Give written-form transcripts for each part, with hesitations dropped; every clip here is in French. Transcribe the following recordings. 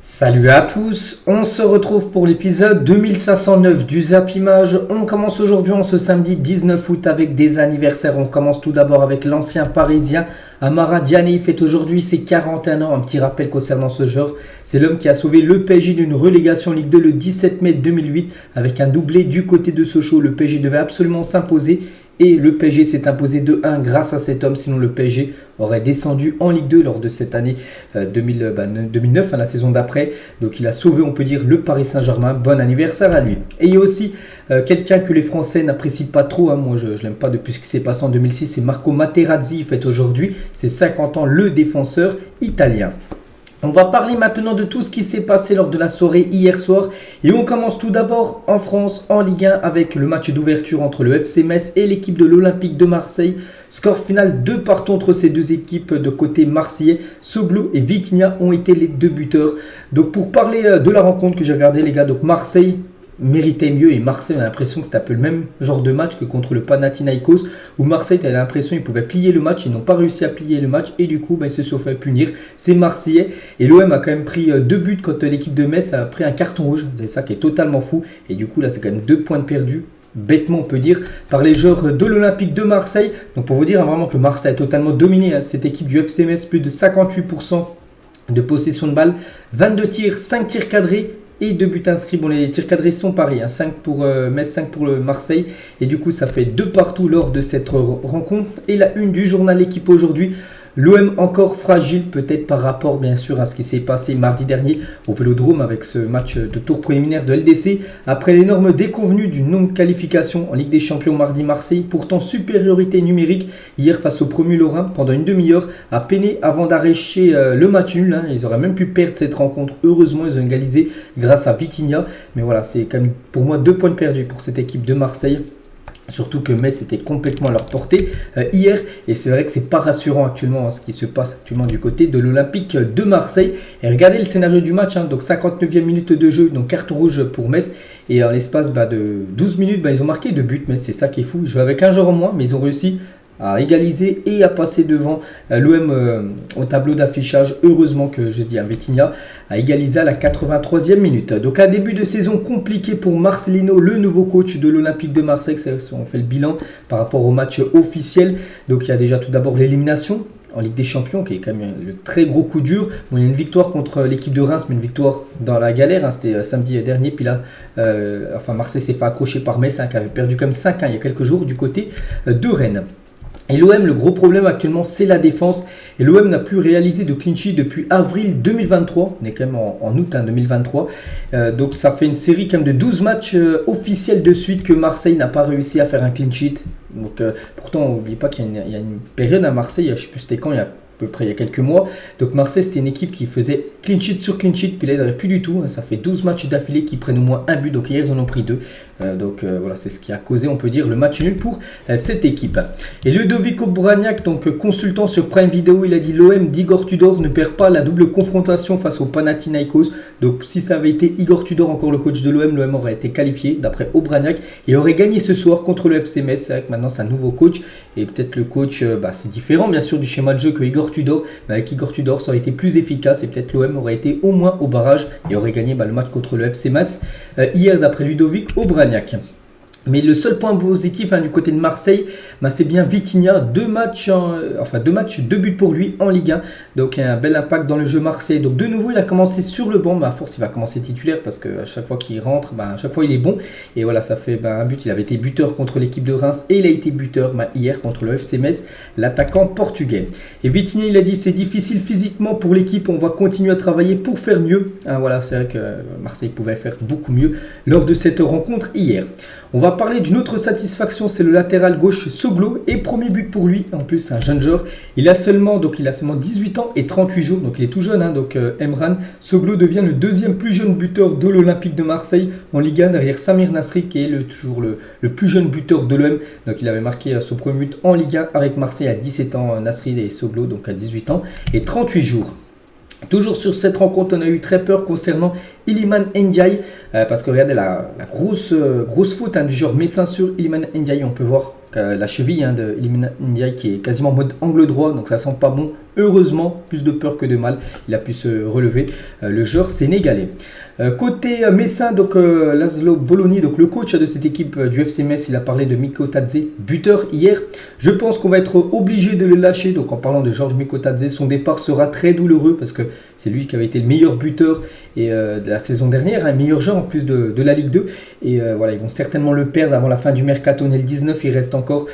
Salut à tous, on se retrouve pour l'épisode 2509 du Zap Image. On commence aujourd'hui en ce samedi 19 août avec des anniversaires. On commence tout d'abord avec l'ancien parisien Amara Diané. Il fête aujourd'hui ses 41 ans. Un petit rappel concernant ce joueur, c'est l'homme qui a sauvé le PSG d'une relégation Ligue 2 le 17 mai 2008 avec un doublé du côté de Sochaux. Le PSG devait absolument s'imposer. Et le PSG s'est imposé 2-1 grâce à cet homme, sinon le PSG aurait descendu en Ligue 2 lors de cette année 2009, la saison d'après. Donc il a sauvé, on peut dire, le Paris Saint-Germain. Bon anniversaire à lui. Et il y a aussi quelqu'un que les Français n'apprécient pas trop, moi je ne l'aime pas depuis ce qui s'est passé en 2006, c'est Marco Materazzi. Il fête aujourd'hui ses 50 ans, le défenseur italien. On va parler maintenant de tout ce qui s'est passé lors de la soirée hier soir. Et on commence tout d'abord en France, en Ligue 1, avec le match d'ouverture entre le FC Metz et l'équipe de l'Olympique de Marseille. Score final 2-2 entre ces deux équipes de côté marseillais. Soglo et Vitinha ont été les deux buteurs. Donc pour parler de la rencontre que j'ai regardée, les gars, donc Marseille méritait mieux et Marseille a l'impression que c'était un peu le même genre de match que contre le Panathinaikos où Marseille avait l'impression qu'ils pouvaient plier le match. Ils n'ont pas réussi à plier le match et du coup ils se sont fait punir. C'est Marseillais et l'OM a quand même pris 2 buts quand l'équipe de Metz a pris un carton rouge. C'est ça qui est totalement fou et du coup là c'est quand même 2 points de perdus. Bêtement on peut dire par les joueurs de l'Olympique de Marseille. Donc pour vous dire vraiment que Marseille a totalement dominé cette équipe du FC Metz, plus de 58% de possession de balle, 22 tirs, 5 tirs cadrés et 2 buts inscrits. Bon, les tirs cadrés sont pareils, 5 pour Metz, 5 pour le Marseille. Et du coup, ça fait 2 partout lors de cette rencontre. Et la une du journal L'équipe aujourd'hui. L'OM encore fragile peut-être par rapport bien sûr à ce qui s'est passé mardi dernier au Vélodrome avec ce match de tour préliminaire de LDC. Après l'énorme déconvenue d'une non-qualification en Ligue des Champions mardi, Marseille, pourtant supériorité numérique hier face au promu Lorrain pendant une demi-heure, a peiné avant d'arracher le match nul. Ils auraient même pu perdre cette rencontre. Heureusement, ils ont égalisé grâce à Vitinha. Mais voilà, c'est quand même pour moi 2 points de perdus pour cette équipe de Marseille. Surtout que Metz était complètement à leur portée hier. Et c'est vrai que c'est pas rassurant actuellement ce qui se passe actuellement du côté de l'Olympique de Marseille. Et regardez le scénario du match. Donc 59e minute de jeu. Donc carton rouge pour Metz. Et en l'espace de 12 minutes, ils ont marqué 2 buts. Mais c'est ça qui est fou. Ils jouent avec un joueur en moins. Mais ils ont réussi à égaliser et à passer devant l'OM au tableau d'affichage. Heureusement que je dis Vitinha a égalisé à la 83e minute. Donc un début de saison compliqué pour Marcelino, le nouveau coach de l'Olympique de Marseille. On fait le bilan par rapport au match officiel. Donc il y a déjà tout d'abord l'élimination en Ligue des Champions, qui est quand même le très gros coup dur. Bon, il y a une victoire contre l'équipe de Reims, mais une victoire dans la galère. C'était samedi dernier. Puis là, Marseille s'est fait accrocher par Metz, qui avait perdu comme 5-1 il y a quelques jours du côté de Rennes. Et l'OM, le gros problème actuellement, c'est la défense. Et l'OM n'a plus réalisé de clean sheet depuis avril 2023. On est quand même en août 2023. Donc ça fait une série quand même de 12 matchs officiels de suite que Marseille n'a pas réussi à faire un clean sheet. Donc pourtant, n'oubliez pas qu'il y a une période à Marseille, je ne sais plus c'était quand, il y a à peu près il y a quelques mois. Donc Marseille, c'était une équipe qui faisait clean sheet sur clean sheet, puis là ils n'arrivent plus du tout. Ça fait 12 matchs d'affilée qui prennent au moins un but. Donc hier ils en ont pris 2. Voilà, c'est ce qui a causé, on peut dire, le match nul pour cette équipe. Et Ludovic Obraniak, donc consultant sur Prime Video, il a dit l'OM d'Igor Tudor ne perd pas la double confrontation face au Panathinaikos. Donc si ça avait été Igor Tudor encore le coach de l'OM aurait été qualifié d'après Obraniak et aurait gagné ce soir contre le FC Metz. C'est vrai que maintenant c'est un nouveau coach et peut-être le coach, c'est différent bien sûr du schéma de jeu que Igor Tudor, mais avec Igor Tudor ça aurait été plus efficace et peut-être l'OM aurait été au moins au barrage et aurait gagné le match contre le FC Metz hier d'après Ludovic Obraniak. Mais le seul point positif du côté de Marseille, c'est bien Vitinha, 2 matchs, 2 buts pour lui en Ligue 1. Donc un bel impact dans le jeu Marseille. Donc de nouveau, il a commencé sur le banc. À force, il va commencer titulaire parce qu'à chaque fois qu'il rentre, à chaque fois il est bon. Et voilà, ça fait un but. Il avait été buteur contre l'équipe de Reims et il a été buteur hier contre le FC Metz, l'attaquant portugais. Et Vitinha, il a dit c'est difficile physiquement pour l'équipe. On va continuer à travailler pour faire mieux. Voilà, c'est vrai que Marseille pouvait faire beaucoup mieux lors de cette rencontre hier. On va parler d'une autre satisfaction, c'est le latéral gauche Soglo et premier but pour lui. En plus, c'est un jeune joueur. Il a seulement 18 ans et 38 jours, donc il est tout jeune. Emran Soglo devient le 2e plus jeune buteur de l'Olympique de Marseille en Ligue 1 derrière Samir Nasri qui est toujours le plus jeune buteur de l'OM. Donc il avait marqué son premier but en Ligue 1 avec Marseille à 17 ans, Nasri et Soglo donc à 18 ans et 38 jours. Toujours sur cette rencontre, on a eu très peur concernant Iliman Ndiaye parce que regardez la grosse faute du joueur messin sur Iliman Ndiaye. On peut voir la cheville de Iliman Ndiaye qui est quasiment en mode angle droit, donc ça sent pas bon. Heureusement, plus de peur que de mal, il a pu se relever, le joueur sénégalais. Côté Messin, donc Laszlo Bologna, donc le coach de cette équipe du FC Metz, il a parlé de Mikotadze, buteur hier. Je pense qu'on va être obligé de le lâcher. Donc en parlant de Georges Mikotadze, son départ sera très douloureux parce que c'est lui qui avait été le meilleur buteur de la saison dernière, un meilleur joueur en plus de la Ligue 2. Et voilà, ils vont certainement le perdre avant la fin du mercato. On est le 19, il reste encore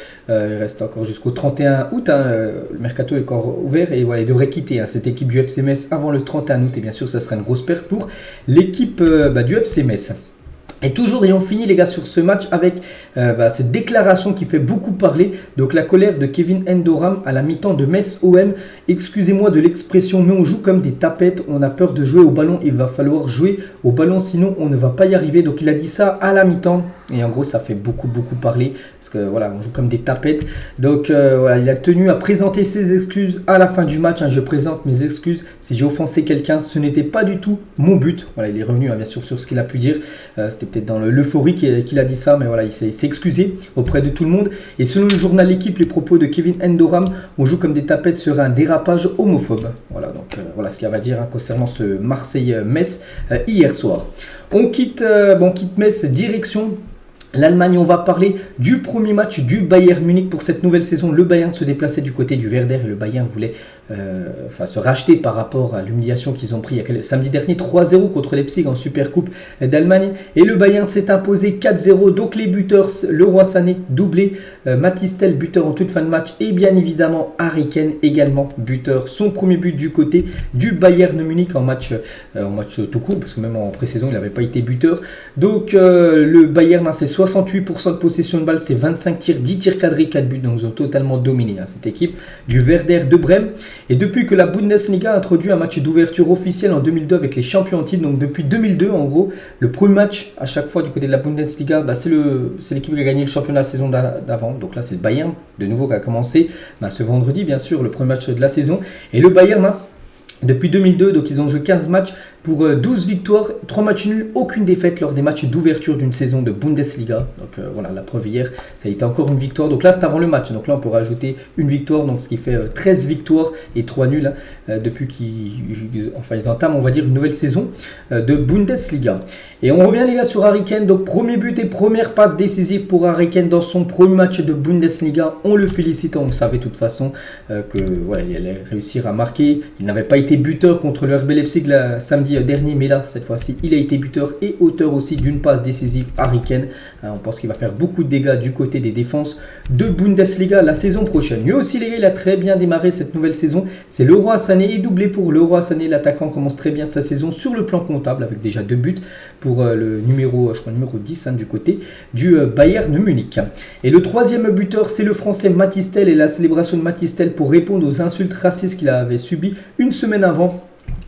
jusqu'au 31 août. Le mercato est encore ouvert et voilà, il devrait quitter cette équipe du FC Metz avant le 31 août. Et bien sûr, ça sera une grosse perte pour l'équipe du FC Metz. Et toujours, et on finit les gars sur ce match avec cette déclaration qui fait beaucoup parler. Donc la colère de Kevin Endoram à la mi-temps de Metz OM. Excusez-moi de l'expression, mais on joue comme des tapettes. On a peur de jouer au ballon. Il va falloir jouer au ballon, sinon on ne va pas y arriver. Donc il a dit ça à la mi-temps. Et en gros, ça fait beaucoup parler. Parce que voilà, on joue comme des tapettes. Donc voilà, il a tenu à présenter ses excuses à la fin du match. Je présente mes excuses. Si j'ai offensé quelqu'un, ce n'était pas du tout mon but. Voilà, il est revenu bien sûr sur ce qu'il a pu dire. C'était peut-être dans l'euphorie qu'il a dit ça, mais voilà, il s'est excusé auprès de tout le monde. Et selon le journal L'équipe, les propos de Kevin Endoram, on joue comme des tapettes serait un dérapage homophobe. Voilà, donc voilà ce qu'il va dire concernant ce Marseille-Metz hier soir. On quitte Metz, direction l'Allemagne. On va parler du premier match du Bayern Munich pour cette nouvelle saison. Le Bayern se déplaçait du côté du Werder et le Bayern voulait se racheter par rapport à l'humiliation qu'ils ont pris samedi dernier 3-0 contre Leipzig en Supercoupe d'Allemagne. Et le Bayern s'est imposé 4-0. Donc les buteurs, Leroy Sané doublé, Mathys Tel buteur en toute fin de match et bien évidemment Harry Kane également buteur. Son premier but du côté du Bayern Munich en match tout court parce que même en pré-saison il n'avait pas été buteur. Donc le Bayern c'est 68% de possession de balle, c'est 25 tirs, 10 tirs cadrés, 4 buts. Donc ils ont totalement dominé cette équipe du Werder de Brême. Et depuis que la Bundesliga a introduit un match d'ouverture officiel en 2002 avec les champions en titre, donc depuis 2002 en gros, le premier match à chaque fois du côté de la Bundesliga, c'est l'équipe qui a gagné le championnat la saison d'avant. Donc là c'est le Bayern de nouveau qui a commencé ce vendredi bien sûr, le premier match de la saison. Et le Bayern depuis 2002, donc ils ont joué 15 matchs pour 12 victoires, 3 matchs nuls, aucune défaite lors des matchs d'ouverture d'une saison de Bundesliga. Donc voilà, la preuve hier, ça a été encore une victoire. Donc là, c'est avant le match. Donc là, on peut rajouter une victoire, donc ce qui fait 13 victoires et 3 nuls depuis qu'ils entament, on va dire, une nouvelle saison de Bundesliga. Et on revient les gars sur Harry Kane. Donc premier but et première passe décisive pour Harry Kane dans son premier match de Bundesliga. On le félicite, on le savait de toute façon il allait réussir à marquer. Il n'avait pas été buteur contre le RB Leipzig samedi dernier, mais là cette fois-ci il a été buteur et auteur aussi d'une passe décisive. Harry Kane, on pense qu'il va faire beaucoup de dégâts du côté des défenses de Bundesliga la saison prochaine. Lui aussi les gars, il a très bien démarré cette nouvelle saison. C'est Leroy Sané et doublé pour Leroy Sané. L'attaquant commence très bien sa saison sur le plan comptable avec déjà 2 buts pour le numéro 10 du côté du Bayern Munich. Et le troisième buteur, c'est le français Mathys Tel et la célébration de Mathys Tel pour répondre aux insultes racistes qu'il avait subies une semaine avant.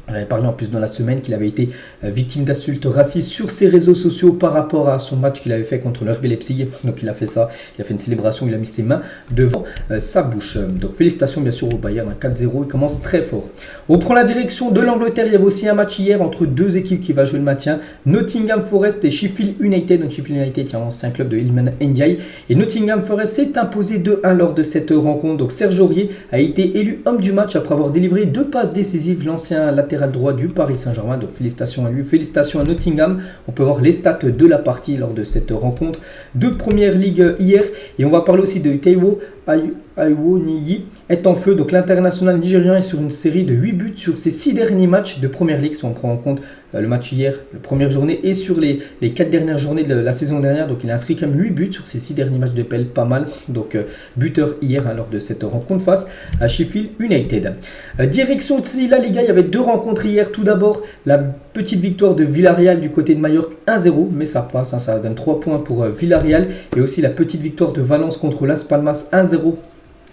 On avait parlé en plus dans la semaine qu'il avait été victime d'insultes racistes sur ses réseaux sociaux par rapport à son match qu'il avait fait contre le RB Leipzig. Donc il a fait ça, il a fait une célébration, il a mis ses mains devant sa bouche. Donc félicitations bien sûr au Bayern, 4-0, il commence très fort. On prend la direction de l'Angleterre, il y avait aussi un match hier entre deux équipes qui va jouer le maintien, Nottingham Forest et Sheffield United. Donc Sheffield United, c'est un club de Iliman Ndiaye. Et Nottingham Forest s'est imposé 2-1 lors de cette rencontre. Donc Serge Aurier a été élu homme du match après avoir délivré 2 passes décisives, l'ancien latéral droit du Paris Saint-Germain. Donc félicitations à lui, félicitations à Nottingham. On peut voir les stats de la partie lors de cette rencontre de Première Ligue hier. Et on va parler aussi de Taiwo Awoniyi est en feu. Donc l'international nigérian est sur une série de 8 buts sur ses 6 derniers matchs de Première Ligue. Si on prend en compte le match hier, la première journée, et sur les 4 dernières journées de la saison dernière. Donc il a inscrit quand même 8 buts sur ses 6 derniers matchs de PL, pas mal. Donc buteur hier lors de cette rencontre face à Sheffield United. Direction de la Liga, il y avait 2 rencontres hier. Tout d'abord, la petite victoire de Villarreal du côté de Majorque 1-0, mais ça passe, ça donne 3 points pour Villarreal. Et aussi la petite victoire de Valence contre Las Palmas 1-0.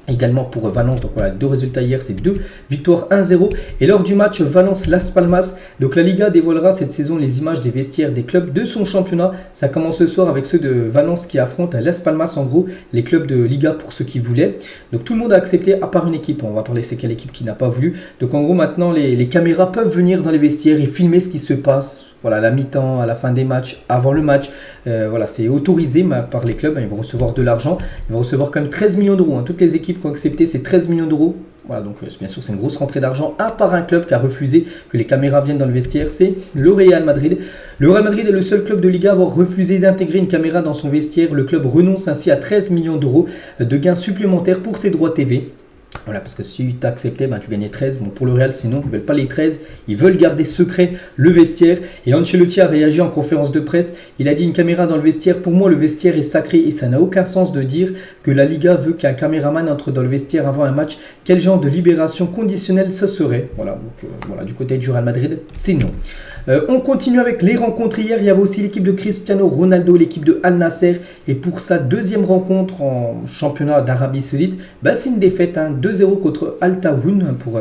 Également pour Valence, donc voilà, 2 résultats hier, c'est 2 victoires 1-0. Et lors du match Valence-Las Palmas, donc la Liga dévoilera cette saison les images des vestiaires des clubs de son championnat. Ça commence ce soir avec ceux de Valence qui affrontent Las Palmas, en gros les clubs de Liga pour ceux qui voulaient. Donc tout le monde a accepté à part une équipe, on va parler c'est quelle équipe qui n'a pas voulu. Donc en gros maintenant les caméras peuvent venir dans les vestiaires et filmer ce qui se passe. voilà, à la mi-temps, à la fin des matchs, avant le match. Voilà, c'est autorisé par les clubs. Ils vont recevoir de l'argent. Ils vont recevoir quand même 13 millions d'euros. Toutes les équipes qui ont accepté, c'est 13 millions d'euros. Voilà, donc bien sûr, c'est une grosse rentrée d'argent. À part un club qui a refusé que les caméras viennent dans le vestiaire, c'est le Real Madrid. Le Real Madrid est le seul club de Liga à avoir refusé d'intégrer une caméra dans son vestiaire. Le club renonce ainsi à 13 millions d'euros de gains supplémentaires pour ses droits TV. Voilà, parce que si tu acceptais, tu gagnais 13. Bon, pour le Real, sinon, ils ne veulent pas les 13. Ils veulent garder secret le vestiaire. Et Ancelotti a réagi en conférence de presse. Il a dit une caméra dans le vestiaire. Pour moi, le vestiaire est sacré et ça n'a aucun sens de dire que la Liga veut qu'un caméraman entre dans le vestiaire avant un match. Quel genre de libération conditionnelle ça serait? Voilà, donc voilà, du côté du Real Madrid, c'est non. On continue avec les rencontres. Hier, il y avait aussi l'équipe de Cristiano Ronaldo, l'équipe de Al Nasser. Et pour sa deuxième rencontre en championnat d'Arabie Saoudite, c'est une défaite, 2-0 contre Al Tawoun pour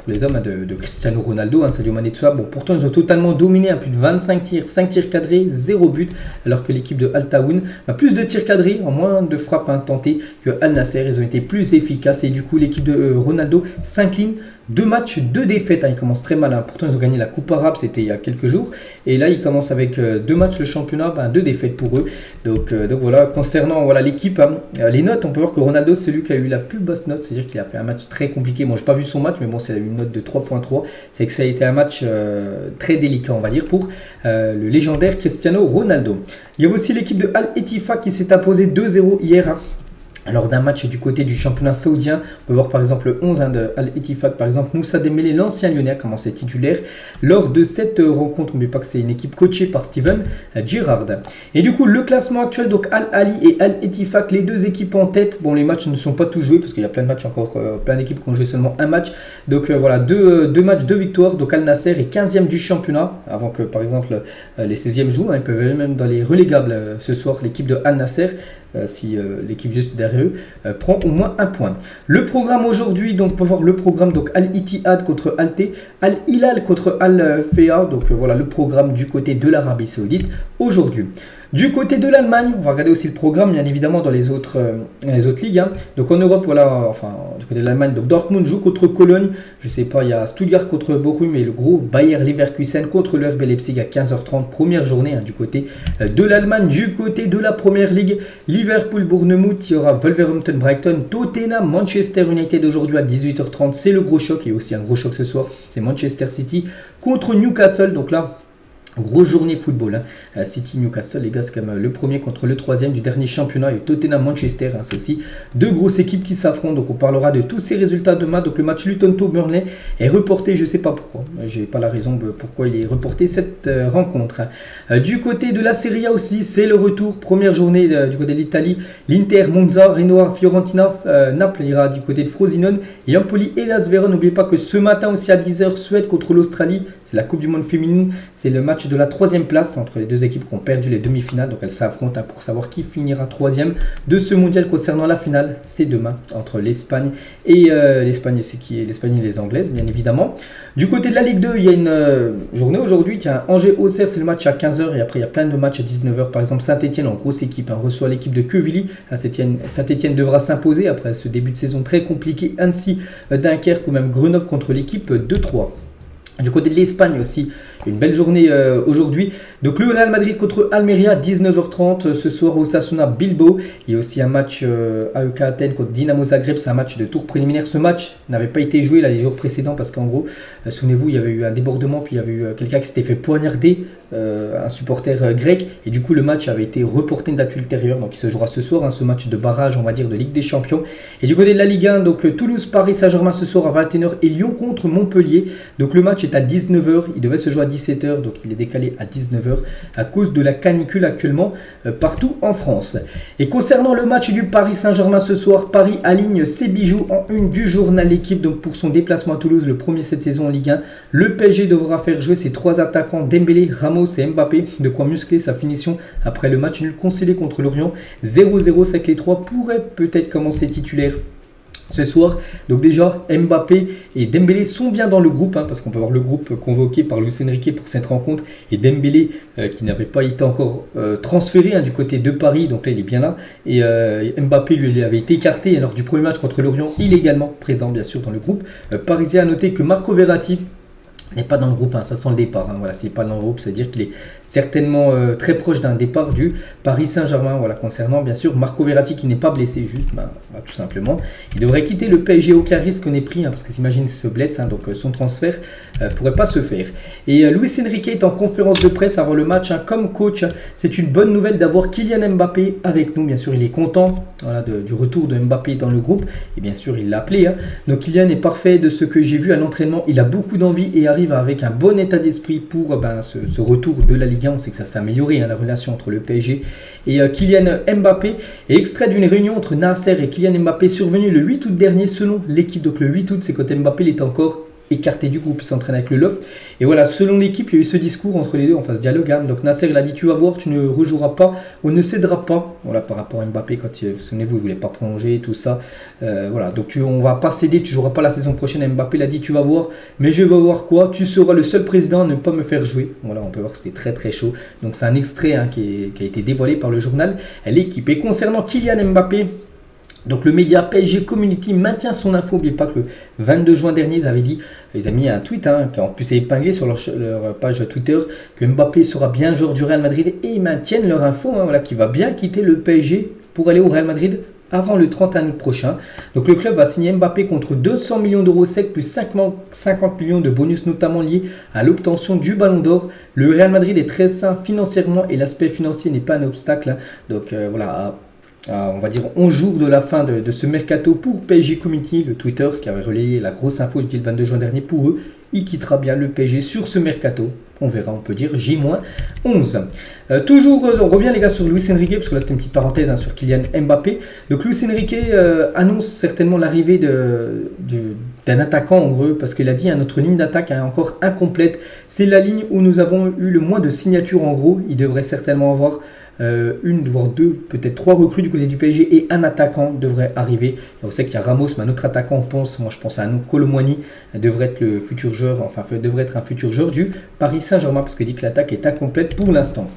les hommes de Cristiano Ronaldo, Sadio Mané, tout ça. Bon, pourtant, ils ont totalement dominé, plus de 25 tirs, 5 tirs cadrés, 0 but. Alors que l'équipe de Al Tawoun a plus de tirs cadrés, en moins de frappes tentées que Al Nasser. Ils ont été plus efficaces et du coup, l'équipe de Ronaldo s'incline. 2 matchs, 2 défaites, ils commencent très mal. Pourtant, ils ont gagné la Coupe arabe, c'était il y a quelques jours. Et là, ils commencent avec 2 matchs le championnat, 2 défaites pour eux. Donc voilà, concernant l'équipe, les notes, on peut voir que Ronaldo, c'est celui qui a eu la plus basse note. C'est-à-dire qu'il a fait un match très compliqué. Bon, je n'ai pas vu son match, mais bon, c'est une note de 3.3. C'est que ça a été un match très délicat, on va dire, pour le légendaire Cristiano Ronaldo. Il y a aussi l'équipe de Al Ettifaq qui s'est imposée 2-0 hier. Lors d'un match du côté du championnat saoudien, on peut voir par exemple le 11 de Al Ettifaq, par exemple Moussa Dembélé, l'ancien lyonnais, a commencé titulaire. Lors de cette rencontre, n'oubliez pas que c'est une équipe coachée par Steven Gerrard. Et du coup, le classement actuel, donc Al Ahly et Al Ettifaq, les deux équipes en tête. Bon, les matchs ne sont pas tous joués parce qu'il y a plein de matchs encore, plein d'équipes qui ont joué seulement un match. Donc voilà, deux matchs, 2 victoires. Donc Al Nasser est 15e du championnat, avant que par exemple les 16e jouent. Ils peuvent aller même dans les relégables ce soir, l'équipe de Al Nasser. Si l'équipe juste derrière eux prend au moins un point. Le programme aujourd'hui, donc on peut voir le programme, donc Al-Ittihad contre Al-T, Al-Hilal contre Al-Fea, donc voilà le programme du côté de l'Arabie Saoudite aujourd'hui. Du côté de l'Allemagne, on va regarder aussi le programme, bien évidemment, dans les autres ligues. Donc en Europe, voilà, enfin, du côté de l'Allemagne, donc Dortmund joue contre Cologne. Je sais pas, il y a Stuttgart contre Bochum et le gros Bayer Leverkusen contre le RB Leipzig à 15h30, première journée du côté de l'Allemagne. Du côté de la Première Ligue, Liverpool-Bournemouth, il y aura Wolverhampton-Brighton, Tottenham-Manchester United aujourd'hui à 18h30. C'est le gros choc et aussi un gros choc ce soir. C'est Manchester City contre Newcastle. Donc là, grosse journée football. City, Newcastle, les gars, c'est quand même le premier contre le troisième du dernier championnat. Et Tottenham, Manchester, c'est aussi 2 grosses équipes qui s'affrontent. Donc on parlera de tous ces résultats demain. Donc le match Luton-Burnley est reporté, je ne sais pas pourquoi. J'ai pas la raison de pourquoi il est reporté cette rencontre. Du côté de la Serie A aussi, c'est le retour. Première journée du côté de l'Italie. L'Inter, Monza, Renoir, Fiorentina, Naples ira du côté de Frosinone. Et Empoli et Las Verona. N'oubliez pas que ce matin aussi à 10h, Suède contre l'Australie. C'est la Coupe du Monde féminine. C'est le match de la 3e place entre les deux équipes qui ont perdu les demi-finales. Donc elles s'affrontent pour savoir qui finira 3e de ce mondial. Concernant la finale, c'est demain entre l'Espagne et l'Espagne, c'est qui est l'Espagne et les Anglaises, bien évidemment. Du côté de la Ligue 2, il y a une journée aujourd'hui. Tiens, Angers-Auxerre, c'est le match à 15h et après il y a plein de matchs à 19h. Par exemple, Saint-Etienne en grosse équipe reçoit l'équipe de Quevilly. Saint-Etienne devra s'imposer après ce début de saison très compliqué. Annecy, Dunkerque ou même Grenoble contre l'équipe de Troyes. Du côté de l'Espagne aussi, une belle journée aujourd'hui. Donc le Real Madrid contre Almeria, 19h30 ce soir au Osasuna Bilbao. Il y a aussi un match AEK Athènes contre Dynamo Zagreb, c'est un match de tour préliminaire. Ce match n'avait pas été joué les jours précédents parce qu'en gros, souvenez-vous, il y avait eu un débordement, puis il y avait eu quelqu'un qui s'était fait poignarder, un supporter grec. Et du coup, le match avait été reporté une date ultérieure. Donc il se jouera ce soir, ce match de barrage, on va dire, de Ligue des Champions. Et du côté de la Ligue 1, donc Toulouse, Paris Saint-Germain ce soir à 21h et Lyon contre Montpellier. Donc le match est à 19h, il devait se jouer à 17h, donc il est décalé à 19h à cause de la canicule actuellement partout en France. Et concernant le match du Paris Saint-Germain ce soir, Paris aligne ses bijoux en une du journal L'équipe donc pour son déplacement à Toulouse, le premier cette saison en Ligue 1. Le PSG devra faire jouer ses 3 attaquants Dembélé, Ramos et Mbappé, de quoi muscler sa finition après le match nul concédé contre Lorient. 0-0, c'est que les 3 pourraient peut-être commencer titulaires ce soir. Donc déjà, Mbappé et Dembélé sont bien dans le groupe, parce qu'on peut voir le groupe convoqué par Luis Enrique pour cette rencontre, et Dembélé qui n'avait pas été encore transféré du côté de Paris, donc là il est bien là, et Mbappé lui avait été écarté lors du premier match contre Lorient, il est également présent bien sûr dans le groupe parisien. À noter que Marco Verratti n'est pas dans le groupe, hein, ça sent le départ. Hein, voilà, s'il n'est pas dans le groupe, c'est-à-dire qu'il est certainement très proche d'un départ du Paris Saint-Germain. Voilà, concernant bien sûr Marco Verratti qui n'est pas blessé, juste, tout simplement. Il devrait quitter le PSG, aucun risque n'est pris, hein, parce que s'imagine s'il se blesse, hein, donc son transfert pourrait pas se faire. Et Luis Enrique est en conférence de presse avant le match, hein, comme coach. Hein, c'est une bonne nouvelle d'avoir Kylian Mbappé avec nous. Bien sûr, il est content voilà, du retour de Mbappé dans le groupe, et bien sûr, il l'a appelé. Hein. Donc Kylian est parfait de ce que j'ai vu à l'entraînement. Il a beaucoup d'envie et arrive avec un bon état d'esprit pour ce retour de la Ligue 1. On sait que ça s'est amélioré, hein, la relation entre le PSG et Kylian Mbappé. Et extrait d'une réunion entre Nasser et Kylian Mbappé survenue le 8 août dernier selon l'équipe. Donc le 8 août, c'est quand Mbappé est encore écarté du groupe, il s'entraîne avec le Loft. Et voilà, selon l'équipe, il y a eu ce discours entre les deux, enfin ce dialogue. Hein. Donc Nasser, il a dit, tu vas voir, tu ne rejoueras pas, on ne cédera pas. Voilà, par rapport à Mbappé, quand vous souvenez-vous, il ne voulait pas prolonger, tout ça. Voilà, donc on ne va pas céder, tu ne joueras pas la saison prochaine. Mbappé l'a dit, tu vas voir, mais je vais voir quoi, tu seras le seul président à ne pas me faire jouer. Voilà, on peut voir que c'était très très chaud. Donc c'est un extrait hein, qui a été dévoilé par le journal L'équipe. Et concernant Kylian Mbappé, donc le média PSG Community maintient son info. N'oubliez pas que le 22 juin dernier, ils avaient dit, ils ont mis un tweet hein, qui en plus est épinglé sur leur page Twitter, que Mbappé sera bien joueur du Real Madrid, et ils maintiennent leur info hein, voilà, qu'il va bien quitter le PSG pour aller au Real Madrid avant le 31 août prochain. Donc le club va signer Mbappé contre 200 millions d'euros secs plus 50 millions de bonus notamment liés à l'obtention du Ballon d'Or. Le Real Madrid est très sain financièrement et l'aspect financier n'est pas un obstacle. Hein. Donc voilà, on va dire 11 jours de la fin de ce mercato pour PSG Community, le Twitter qui avait relayé la grosse info, je dis le 22 juin dernier, pour eux, il quittera bien le PSG sur ce mercato. On verra, on peut dire J-11. Toujours, on revient les gars sur Luis Enrique, parce que là c'était une petite parenthèse hein, sur Kylian Mbappé. Donc Luis Enrique annonce certainement l'arrivée d'un attaquant en gros, parce qu'il a dit notre ligne d'attaque est encore incomplète. C'est la ligne où nous avons eu le moins de signatures en gros. Il devrait certainement avoir une, voire deux, peut-être trois recrues du côté du PSG et un attaquant devrait arriver. Et on sait qu'il y a Ramos, mais un autre attaquant, moi je pense à un nom, Colomwani, devrait être le futur joueur, enfin devrait être un futur joueur du Paris Saint-Germain, parce que dit que l'attaque est incomplète pour l'instant.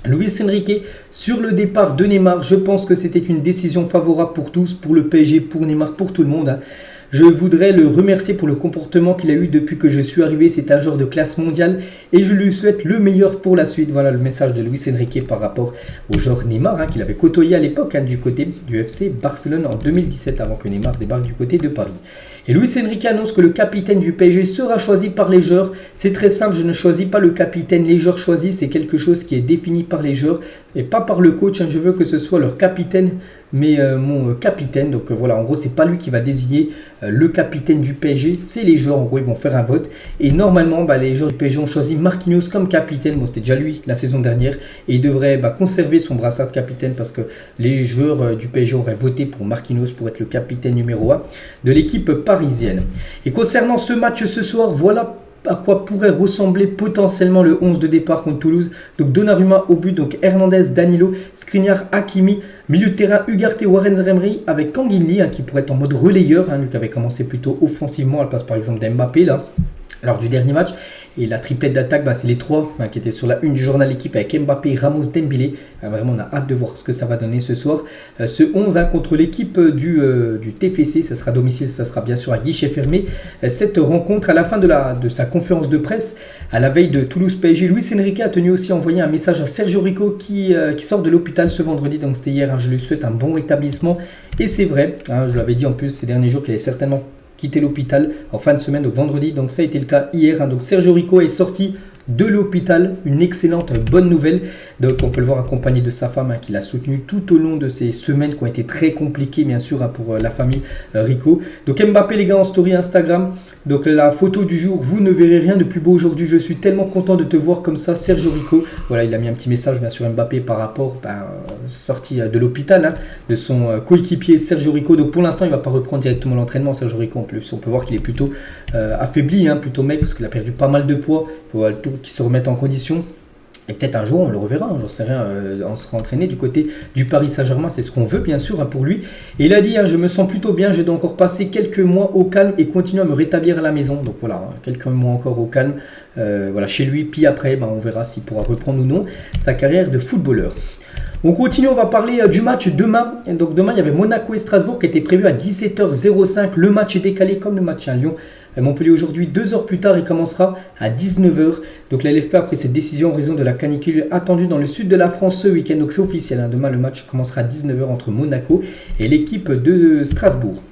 Luis Enrique, sur le départ de Neymar, je pense que c'était une décision favorable pour tous, pour le PSG, pour Neymar, pour tout le monde. Hein. Je voudrais le remercier pour le comportement qu'il a eu depuis que je suis arrivé. C'est un joueur de classe mondiale et je lui souhaite le meilleur pour la suite. Voilà le message de Luis Enrique par rapport au joueur Neymar hein, qu'il avait côtoyé à l'époque hein, du côté du FC Barcelone en 2017 avant que Neymar débarque du côté de Paris. Et Luis Enrique annonce que le capitaine du PSG sera choisi par les joueurs. C'est très simple, je ne choisis pas le capitaine, les joueurs choisissent, c'est quelque chose qui est défini par les joueurs et pas par le coach. Hein. Je veux que ce soit leur capitaine, mais mon capitaine. Donc voilà, en gros, c'est pas lui qui va désigner le capitaine du PSG, c'est les joueurs. En gros, ils vont faire un vote et normalement, les joueurs du PSG ont choisi Marquinhos comme capitaine. Bon, c'était déjà lui la saison dernière et il devrait conserver son brassard de capitaine parce que les joueurs du PSG auraient voté pour Marquinhos pour être le capitaine numéro 1 de l'équipe parisienne. Et concernant ce match ce soir, voilà à quoi pourrait ressembler potentiellement le 11 de départ contre Toulouse. Donc Donnarumma au but, donc Hernandez, Danilo, Skriniar, Hakimi, milieu de terrain Ugarte, Warren Zaïre avec Kanguinli hein, qui pourrait être en mode relayeur, hein, lui qui avait commencé plutôt offensivement à la place par exemple d'Mbappé là lors du dernier match. Et la triplette d'attaque, c'est les trois qui étaient sur la une du journal L'équipe avec Mbappé, Ramos, Dembélé. Vraiment, on a hâte de voir ce que ça va donner ce soir. Ce 11 contre l'équipe du TFC, ça sera domicile, ça sera bien sûr à guichet fermé. Cette rencontre, à la fin de sa conférence de presse, à la veille de Toulouse-PSG, Luis Enrique a tenu aussi à envoyer un message à Sergio Rico qui sort de l'hôpital ce vendredi. Donc c'était hier, je lui souhaite un bon rétablissement. Et c'est vrai, je l'avais dit en plus ces derniers jours qu'il allait certainement quitter l'hôpital en fin de semaine, donc vendredi, donc ça a été le cas hier. Donc Sergio Rico est sorti de l'hôpital, une excellente bonne nouvelle. Donc on peut le voir accompagné de sa femme qui l'a soutenu tout au long de ces semaines qui ont été très compliquées bien sûr pour la famille Rico. Donc Mbappé les gars en story Instagram, donc la photo du jour, vous ne verrez rien de plus beau aujourd'hui, je suis tellement content de te voir comme ça Sergio Rico. Voilà, il a mis un petit message bien sûr Mbappé par rapport sorti de l'hôpital de son coéquipier Sergio Rico. Donc pour l'instant il ne va pas reprendre directement l'entraînement Sergio Rico en plus. On peut voir qu'il est plutôt affaibli, plutôt mec parce qu'il a perdu pas mal de poids. Il faut tout qui se remettent en condition. Et peut-être un jour on le reverra, j'en sais rien, on sera entraîné du côté du Paris Saint-Germain, c'est ce qu'on veut bien sûr pour lui. Et il a dit, je me sens plutôt bien, je dois encore passer quelques mois au calme et continuer à me rétablir à la maison. Donc voilà, quelques mois encore au calme chez lui, puis après on verra s'il pourra reprendre ou non sa carrière de footballeur. On continue, on va parler du match demain. Donc demain, il y avait Monaco et Strasbourg qui était prévu à 17h05. Le match est décalé comme le match à Lyon Montpellier aujourd'hui, 2 heures plus tard, il commencera à 19h. Donc la LFP a pris cette décision en raison de la canicule attendue dans le sud de la France ce week-end. Donc c'est officiel, demain le match commencera à 19h entre Monaco et l'équipe de Strasbourg.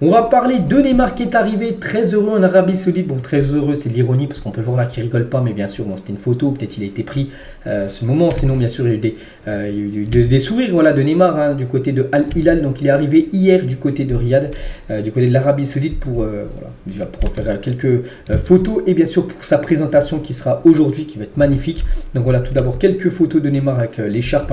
On va parler de Neymar qui est arrivé très heureux en Arabie Saoudite. Bon, très heureux, c'est de l'ironie parce qu'on peut le voir là qu'il rigole pas, mais bien sûr, bon, c'était une photo, peut-être il a été pris ce moment. Sinon, bien sûr, il y a eu des sourires voilà, de Neymar du côté de Al Hilal. Donc, il est arrivé hier du côté de Riyad, du côté de l'Arabie Saoudite pour, déjà pour faire quelques photos et bien sûr pour sa présentation qui sera aujourd'hui, qui va être magnifique. Donc, voilà, tout d'abord quelques photos de Neymar avec l'écharpe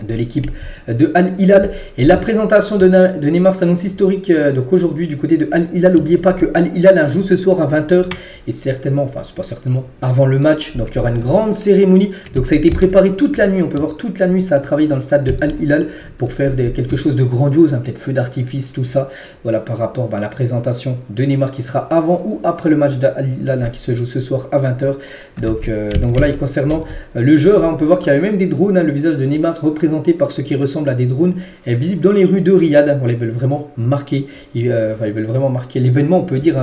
de l'équipe de Al Hilal et la présentation de Neymar s'annonce historique donc aujourd'hui du côté de Al Hilal. N'oubliez pas que Al Hilal joue ce soir à 20h et certainement, enfin c'est pas certainement avant le match, donc il y aura une grande cérémonie. Donc ça a été préparé toute la nuit, on peut voir toute la nuit ça a travaillé dans le stade de Al Hilal pour faire quelque chose de grandiose, peut-être feu d'artifice, tout ça, voilà par rapport à la présentation de Neymar qui sera avant ou après le match d'Al Hilal qui se joue ce soir à 20h. Donc voilà, et concernant le joueur, on peut voir qu'il y avait même des drones, le visage de Neymar représenté par ce qui ressemble à des drones est visible dans les rues de Riyad. Voilà, ils veulent vraiment marquer, l'événement, on peut dire.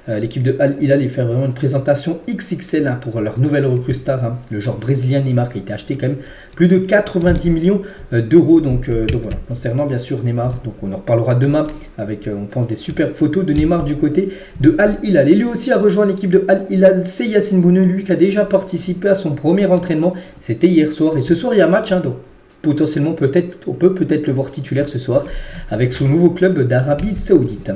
L'équipe de Al Hilal, faire vraiment une présentation XXL pour leur nouvelle recrue star, le joueur brésilien Neymar qui a été acheté quand même plus de 90 millions d'euros. Donc voilà, concernant bien sûr Neymar, donc on en reparlera demain avec, on pense, des superbes photos de Neymar du côté de Al Hilal. Et lui aussi a rejoint l'équipe de Al Hilal, c'est Yacine Bounou, lui qui a déjà participé à son premier entraînement. C'était hier soir et ce soir il y a match, donc potentiellement, on peut peut-être le voir titulaire ce soir avec son nouveau club d'Arabie Saoudite.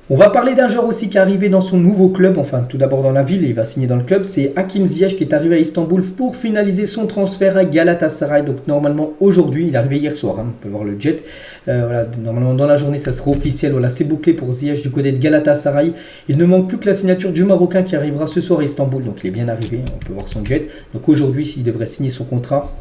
On va parler d'un joueur aussi qui est arrivé dans son nouveau club, enfin tout d'abord dans la ville, et il va signer dans le club, c'est Hakim Ziyech qui est arrivé à Istanbul pour finaliser son transfert à Galatasaray. Donc normalement aujourd'hui, il est arrivé hier soir, on peut voir le jet, voilà, normalement dans la journée ça sera officiel, voilà, c'est bouclé pour Ziyech du côté de Galatasaray. Il ne manque plus que la signature du Marocain qui arrivera ce soir à Istanbul, donc il est bien arrivé, on peut voir son jet. Donc aujourd'hui, il devrait signer son contrat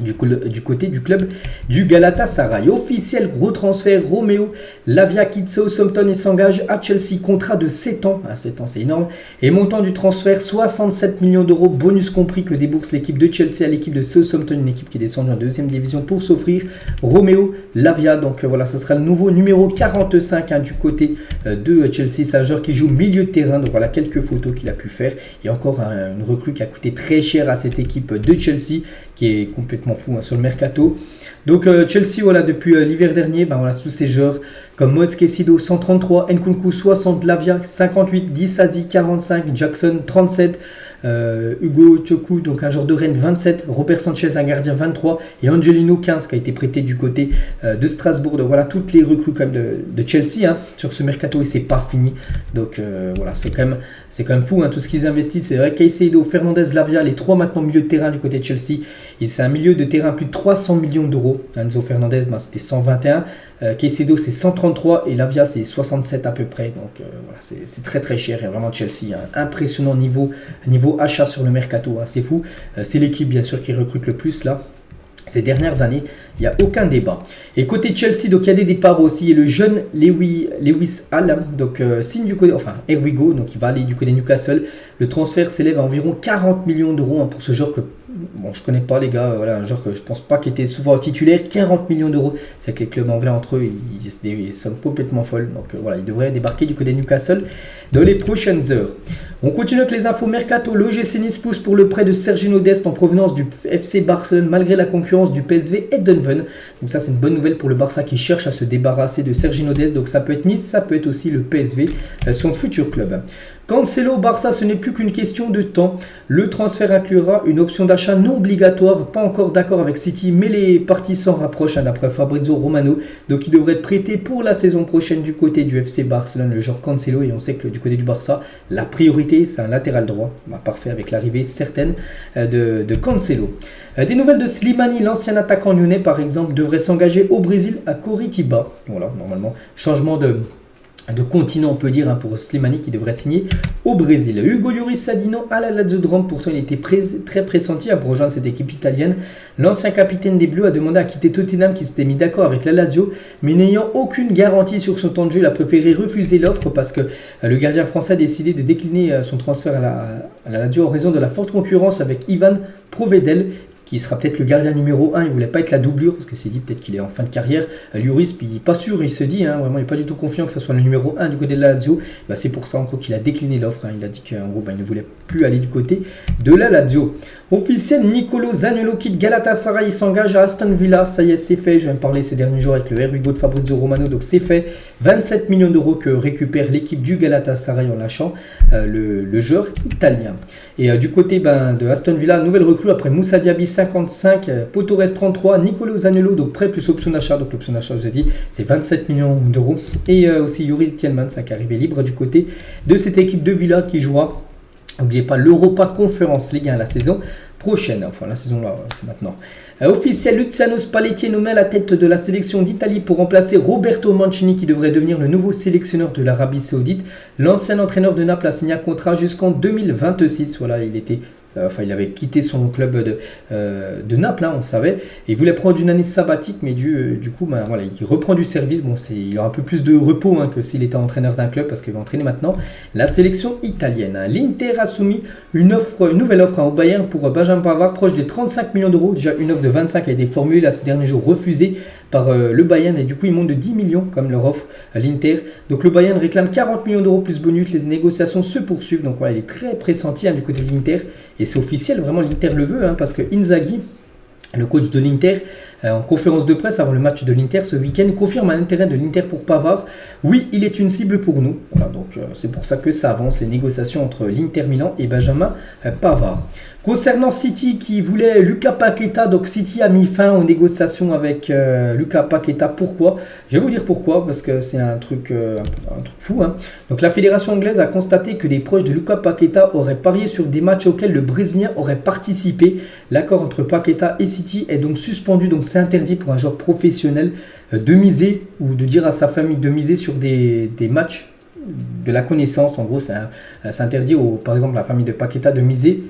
du côté du club du Galatasaray. Officiel, gros transfert, Romeo Lavia quitte Southampton et s'engage à Chelsea, contrat de 7 ans, 7 ans c'est énorme, et montant du transfert 67 millions d'euros, bonus compris, que débourse l'équipe de Chelsea à l'équipe de Southampton, une équipe qui est descendue en deuxième division pour s'offrir Romeo Lavia. Donc voilà, ça sera le nouveau numéro 45 du côté de Chelsea. C'est un joueur qui joue milieu de terrain, donc voilà quelques photos qu'il a pu faire, et encore une recrue qui a coûté très cher à cette équipe de Chelsea qui est complètement fou sur le mercato. Donc Chelsea, voilà, depuis l'hiver dernier, voilà, tous ces joueurs comme Moïse Caicedo 133, Nkunku 60, Lavia 58, Disasi 45, Jackson 37, Hugo Choku, donc un joueur de Rennes 27, Robert Sanchez un gardien 23 et Angelino 15 qui a été prêté du côté de Strasbourg. Donc voilà toutes les recrues quand même de Chelsea sur ce mercato et c'est pas fini. Donc voilà, c'est quand même fou tout ce qu'ils investissent. C'est vrai, Caicedo, Fernandez, Lavia, les trois maintenant milieu de terrain du côté de Chelsea. Et c'est un milieu de terrain plus de 300 millions d'euros. Enzo Fernandez, c'était 121. Caicedo, c'est 133 et Lavia, c'est 67 à peu près. Donc voilà, c'est très très cher. Et vraiment Chelsea, impressionnant niveau achat sur le mercato. C'est fou. C'est l'équipe bien sûr qui recrute le plus là. Ces dernières années, il n'y a aucun débat. Et côté Chelsea, donc il y a des départs aussi. Et le jeune Lewis Hall, donc signe du côté, here we go, donc il va aller du côté de Newcastle. Le transfert s'élève à environ 40 millions d'euros pour ce joueur que je connais pas les gars, voilà, un joueur que je pense pas qu'il était souvent titulaire. 40 millions d'euros, c'est que les clubs anglais entre eux, ils sont complètement folles. Donc voilà, il devrait débarquer du côté de Newcastle dans les prochaines heures. On continue avec les infos mercato. L'OGC Nice pousse pour le prêt de Sergiño Dest en provenance du FC Barcelone malgré la concurrence du PSV Eindhoven. Donc ça c'est une bonne nouvelle pour le Barça qui cherche à se débarrasser de Sergiño Dest. Donc ça peut être Nice, ça peut être aussi le PSV, son futur club. Cancelo Barça, ce n'est plus qu'une question de temps. Le transfert inclura une option d'achat non obligatoire, pas encore d'accord avec City, mais les parties s'en rapprochent d'après Fabrizio Romano. Donc il devrait être prêté pour la saison prochaine du côté du FC Barcelone, le joueur Cancelo. Et on sait que du côté du Barça, la priorité c'est un latéral droit. Parfait avec l'arrivée certaine de Cancelo. Des nouvelles de Slimani, l'ancien attaquant lyonnais par exemple, devrait s'engager au Brésil à Coritiba. Voilà, normalement, changement de continent on peut dire pour Slimani qui devrait signer au Brésil. Hugo Lloris Sadino à la Lazio de Rome, pourtant il était très pressenti pour rejoindre cette équipe italienne. L'ancien capitaine des Bleus a demandé à quitter Tottenham qui s'était mis d'accord avec la Lazio, mais n'ayant aucune garantie sur son temps de jeu, il a préféré refuser l'offre parce que le gardien français a décidé de décliner son transfert à la Lazio en raison de la forte concurrence avec Ivan Provedel qui sera peut-être le gardien numéro 1. Il ne voulait pas être la doublure parce que c'est dit peut-être qu'il est en fin de carrière. Lloris, puis il n'est pas sûr, il se dit, vraiment, il n'est pas du tout confiant que ce soit le numéro 1 du côté de la Lazio. C'est pour ça en gros qu'il a décliné l'offre. Il a dit qu'en gros il ne voulait plus aller du côté de la Lazio. Officiel, Nicolo Zaniolo quitte Galatasaray, il s'engage à Aston Villa. Ça y est, c'est fait. Je viens de parler ces derniers jours avec le Erwigo de Fabrizio Romano, donc c'est fait. 27 millions d'euros que récupère l'équipe du Galatasaray en lâchant le joueur italien. Et du côté de Aston Villa, nouvelle recrue après Moussa Diaby 55, Potores 33, Nicolo Zaniolo, donc prêt plus option d'achat. Donc l'option d'achat, je vous ai dit, c'est 27 millions d'euros. Et aussi Yuri Tielemans, qui est arrivé libre du côté de cette équipe de Villa qui jouera. N'oubliez pas l'Europa Conference League 1 la saison prochaine, enfin la saison là, c'est maintenant. Officiel, Luciano Spalletti est nommé à la tête de la sélection d'Italie pour remplacer Roberto Mancini qui devrait devenir le nouveau sélectionneur de l'Arabie Saoudite. L'ancien entraîneur de Naples a signé un contrat jusqu'en 2026. Voilà, il avait quitté son club de Naples, on le savait. Et il voulait prendre une année sabbatique, mais du coup, il reprend du service. Bon, il aura un peu plus de repos que s'il était entraîneur d'un club, parce qu'il va entraîner maintenant la sélection italienne. L'Inter a soumis une nouvelle offre au Bayern pour Benjamin Pavard, proche des 35 millions d'euros. Déjà, une offre de 25 a été formulée là, ces derniers jours, refusée par le Bayern, et du coup, il monte de 10 millions comme leur offre à l'Inter. Donc, le Bayern réclame 40 millions d'euros plus bonus. Les négociations se poursuivent. Donc, voilà, il est très pressenti du côté de l'Inter. Et c'est officiel, vraiment l'Inter le veut, parce que Inzaghi, le coach de l'Inter, en conférence de presse avant le match de l'Inter ce week-end, confirme l'intérêt de l'Inter pour Pavard. Oui, il est une cible pour nous. Voilà, donc c'est pour ça que ça avance, les négociations entre l'Inter Milan et Benjamin Pavard. Concernant City qui voulait Lucas Paqueta, donc City a mis fin aux négociations avec Lucas Paqueta. Pourquoi? Je vais vous dire pourquoi, parce que c'est un truc fou. Donc la fédération anglaise a constaté que des proches de Lucas Paqueta auraient parié sur des matchs auxquels le Brésilien aurait participé. L'accord entre Paqueta et City est donc suspendu, donc c'est interdit pour un joueur professionnel de miser ou de dire à sa famille de miser sur des matchs de la connaissance. En gros, c'est interdit par exemple à la famille de Paqueta de miser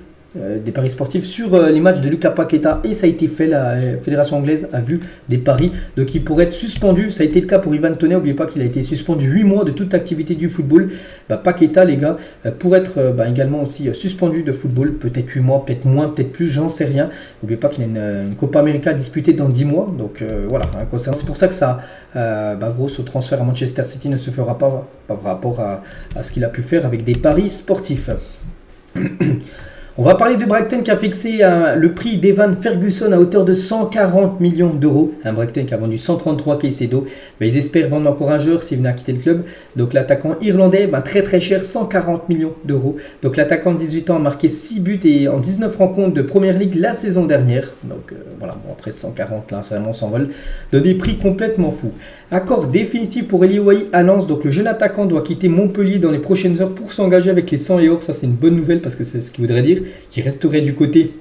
des paris sportifs sur les matchs de Lucas Paqueta, et ça a été fait. La fédération anglaise a vu des paris, donc il pourrait être suspendu. Ça a été le cas pour Ivan Toney. N'oubliez pas qu'il a été suspendu 8 mois de toute activité du football. Paqueta, les gars, pourrait être également aussi suspendu de football, peut-être 8 mois, peut-être moins, peut-être plus, j'en sais rien. N'oubliez pas qu'il a une Copa América disputée dans 10 mois, donc voilà, c'est pour ça que ça, gros, ce transfert à Manchester City ne se fera pas par rapport à ce qu'il a pu faire avec des paris sportifs. On va parler de Brighton qui a fixé le prix d'Evan Ferguson à hauteur de 140 millions d'euros. Un Brighton qui a vendu 133 Caicedo. Ils espèrent vendre encore un joueur s'il venait à quitter le club. Donc l'attaquant irlandais, très très cher, 140 millions d'euros. Donc l'attaquant de 18 ans a marqué 6 buts et en 19 rencontres de Première Ligue la saison dernière. Donc voilà, après 140 là, c'est vraiment s'envole de des prix complètement fous. Accord définitif pour Eli Wahi à Lens. Donc le jeune attaquant doit quitter Montpellier dans les prochaines heures pour s'engager avec les 100 et or. Ça c'est une bonne nouvelle parce que c'est ce qui voudrait dire qu'il resterait du côté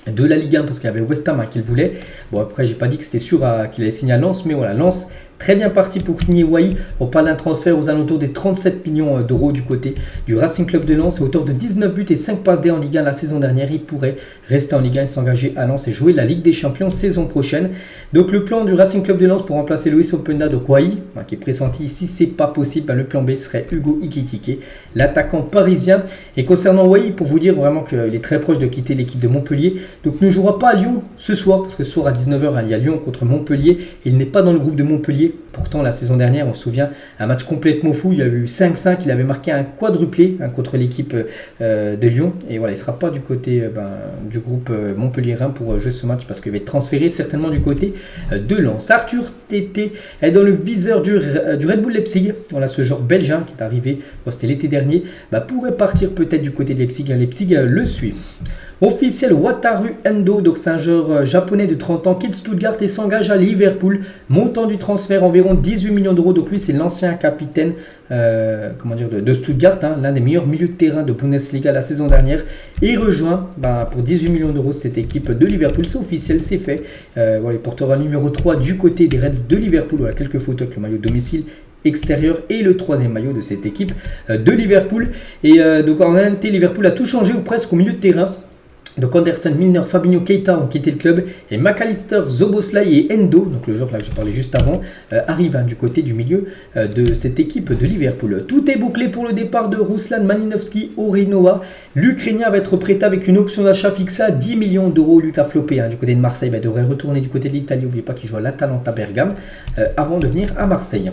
de la Ligue 1 parce qu'il y avait West Ham qui le voulait. Bon, après j'ai pas dit que c'était sûr qu'il allait signer à Lens, mais voilà, Lens très bien parti pour signer Wahi. On parle d'un transfert aux alentours des 37 millions d'euros du côté du Racing Club de Lens. À hauteur de 19 buts et 5 passes D en Ligue 1 la saison dernière. Il pourrait rester en Ligue 1 et s'engager à Lens et jouer la Ligue des Champions saison prochaine. Donc le plan du Racing Club de Lens pour remplacer Loïs Openda de Wahi, qui est pressenti. Si c'est pas possible, le plan B serait Hugo Ekitike, l'attaquant parisien. Et concernant Wahi, pour vous dire vraiment qu'il est très proche de quitter l'équipe de Montpellier. Donc ne jouera pas à Lyon ce soir, parce que ce soir à 19h, il y a Lyon contre Montpellier. Il n'est pas dans le groupe de Montpellier. Pourtant, la saison dernière, on se souvient, un match complètement fou. Il y a eu 5-5. Il avait marqué un quadruplé contre l'équipe de Lyon. Et voilà, il ne sera pas du côté du groupe Montpellier-Rhin pour jouer ce match parce qu'il va être transféré certainement du côté de Lens. Arthur Tété est dans le viseur du Red Bull Leipzig. Voilà, ce joueur belge qui est arrivé, c'était l'été dernier, pourrait partir peut-être du côté de Leipzig. Leipzig le suit. Officiel, Wataru Endo, donc c'est un joueur japonais de 30 ans, quitte Stuttgart et s'engage à Liverpool. Montant du transfert environ 18 millions d'euros. Donc lui c'est l'ancien capitaine de Stuttgart, l'un des meilleurs milieux de terrain de Bundesliga la saison dernière. Et il rejoint pour 18 millions d'euros cette équipe de Liverpool. C'est officiel, c'est fait. Il portera le numéro 3 du côté des Reds de Liverpool. Voilà, quelques photos avec le maillot domicile extérieur et le troisième maillot de cette équipe de Liverpool. Et donc en réalité Liverpool a tout changé ou presque au milieu de terrain. Donc Anderson, Milner, Fabinho, Keita ont quitté le club et McAllister, Szoboszlai et Endo, donc le joueur là que je parlais juste avant, arrivent du côté du milieu de cette équipe de Liverpool. Tout est bouclé pour le départ de Ruslan Malinovski au Renoa. L'Ukrainien va être prêté avec une option d'achat fixée à 10 millions d'euros. Lucas Flopé du côté de Marseille devrait retourner du côté de l'Italie. N'oubliez pas qu'il joue à l'Atalanta Bergame avant de venir à Marseille.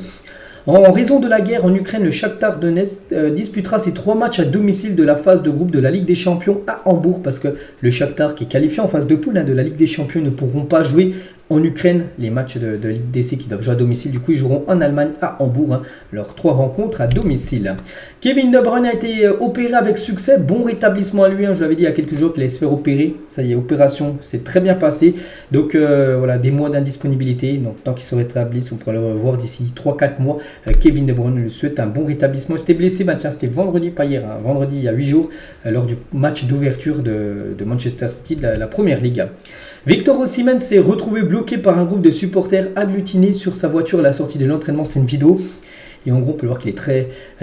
En raison de la guerre en Ukraine, le Shakhtar Donetsk disputera ses 3 matchs à domicile de la phase de groupe de la Ligue des Champions à Hambourg, parce que le Shakhtar, qui est qualifié en phase de poule de la Ligue des Champions, ne pourront pas jouer en Ukraine les matchs de Ligue DC qui doivent jouer à domicile. Du coup, ils joueront en Allemagne à Hambourg leurs 3 rencontres à domicile. Kevin De Bruyne a été opéré avec succès. Bon rétablissement à lui. Je l'avais dit il y a quelques jours qu'il allait se faire opérer. Ça y est, opération, c'est très bien passé. Donc voilà, des mois d'indisponibilité. Donc tant qu'il se rétablisse, on pourra le voir d'ici 3-4 mois. Kevin De Bruyne lui souhaite un bon rétablissement. Il s'était blessé, c'était vendredi, pas hier, vendredi il y a 8 jours, lors du match d'ouverture de Manchester City de la Première Ligue. Victor Osimhen s'est retrouvé bloqué par un groupe de supporters agglutinés sur sa voiture à la sortie de l'entraînement. C'est une vidéo. Et en gros, on peut voir qu'il est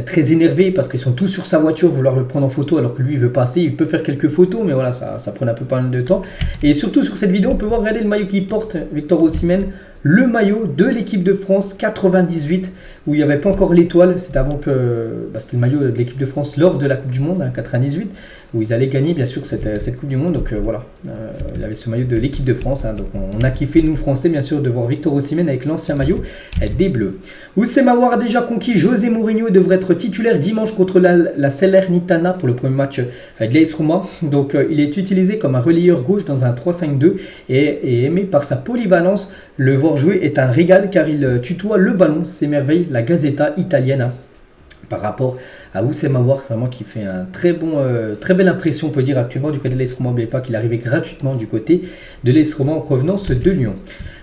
très énervé parce qu'ils sont tous sur sa voiture, vouloir le prendre en photo alors que lui, il veut passer. Il peut faire quelques photos, mais voilà, ça prend un peu pas mal de temps. Et surtout, sur cette vidéo, on peut voir, regardez le maillot qu'il porte, Victor Osimhen. Le maillot de l'équipe de France 98, où il n'y avait pas encore l'étoile. C'était avant que c'était le maillot de l'équipe de France lors de la Coupe du Monde, 98, où ils allaient gagner bien sûr cette Coupe du Monde. Donc voilà, il avait ce maillot de l'équipe de France. Donc on a kiffé, nous Français, bien sûr, de voir Victor Osimhen avec l'ancien maillot des Bleus. Oussem Aouar a déjà conquis. José Mourinho devrait être titulaire dimanche contre la Salernitana pour le premier match de l'AS Roma. Donc il est utilisé comme un relayeur gauche dans un 3-5-2 et aimé par sa polyvalence. Le voir jouer est un régal car il tutoie le ballon, s'émerveille la Gazzetta italienne par rapport à Oussem Aouar, vraiment qui fait un très belle impression, on peut dire actuellement du côté de l'AS Roma. N'oubliez pas qu'il est arrivé gratuitement du côté de l'AS Roma en provenance de Lyon.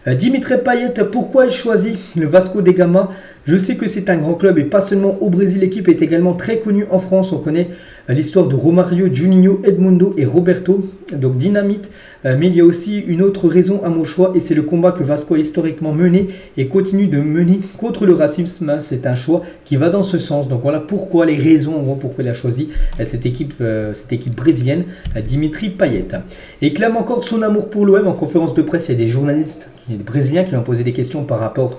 Dimitri Payet, pourquoi il choisit le Vasco da Gama? Je sais que c'est un grand club et pas seulement au Brésil. L'équipe est également très connue en France. On connaît l'histoire de Romario, Juninho, Edmundo et Roberto, donc dynamite. Mais il y a aussi une autre raison à mon choix et c'est le combat que Vasco a historiquement mené et continue de mener contre le racisme. C'est un choix qui va dans ce sens. Donc voilà pourquoi, les raisons pourquoi il a choisi cette équipe brésilienne, Dimitri Payet. Et clame encore son amour pour l'OM. En conférence de presse, il y a des journalistes, des Brésiliens qui lui ont posé des questions par rapport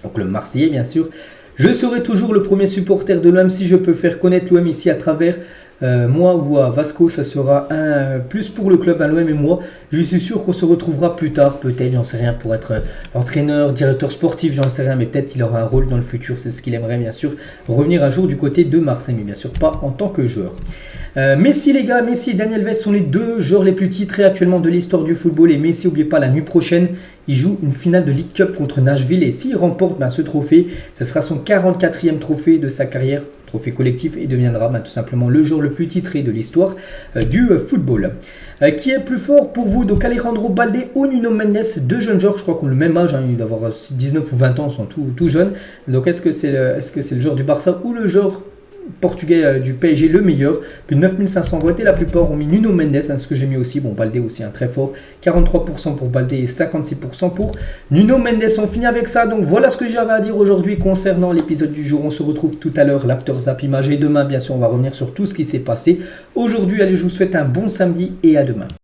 donc le Marseillais bien sûr. Je serai toujours le premier supporter de l'OM si je peux faire connaître l'OM ici à travers moi ou à Vasco. Ça sera un plus pour le club à l'OM et moi. Je suis sûr qu'on se retrouvera plus tard, peut-être, j'en sais rien, pour être entraîneur, directeur sportif, j'en sais rien, mais peut-être il aura un rôle dans le futur, c'est ce qu'il aimerait bien sûr, revenir un jour du côté de Marseille, mais bien sûr pas en tant que joueur. Messi les gars, Messi et Daniel Alves sont les 2 joueurs les plus titrés actuellement de l'histoire du football et Messi, n'oubliez pas, la nuit prochaine, il joue une finale de League Cup contre Nashville et s'il remporte ce trophée, ce sera son 44e trophée de sa carrière, trophée collectif, et deviendra tout simplement le joueur le plus titré de l'histoire du football. Qui est plus fort pour vous, donc Alejandro Balde ou Nuno Mendes? 2 jeunes joueurs, je crois qu'on a le même âge, ils doivent avoir 19 ou 20 ans, ils sont tout jeunes. Donc est-ce que c'est le joueur du Barça ou le joueur portugais du PSG le meilleur? Plus de 9500 votes et la plupart ont mis Nuno Mendes, ce que j'ai mis aussi. Bon, Balde aussi très fort, 43% pour Balde et 56% pour Nuno Mendes. On finit avec ça, donc voilà ce que j'avais à dire aujourd'hui concernant l'épisode du jour. On se retrouve tout à l'heure, l'After Zap Image, et demain bien sûr on va revenir sur tout ce qui s'est passé aujourd'hui. Allez, je vous souhaite un bon samedi et à demain.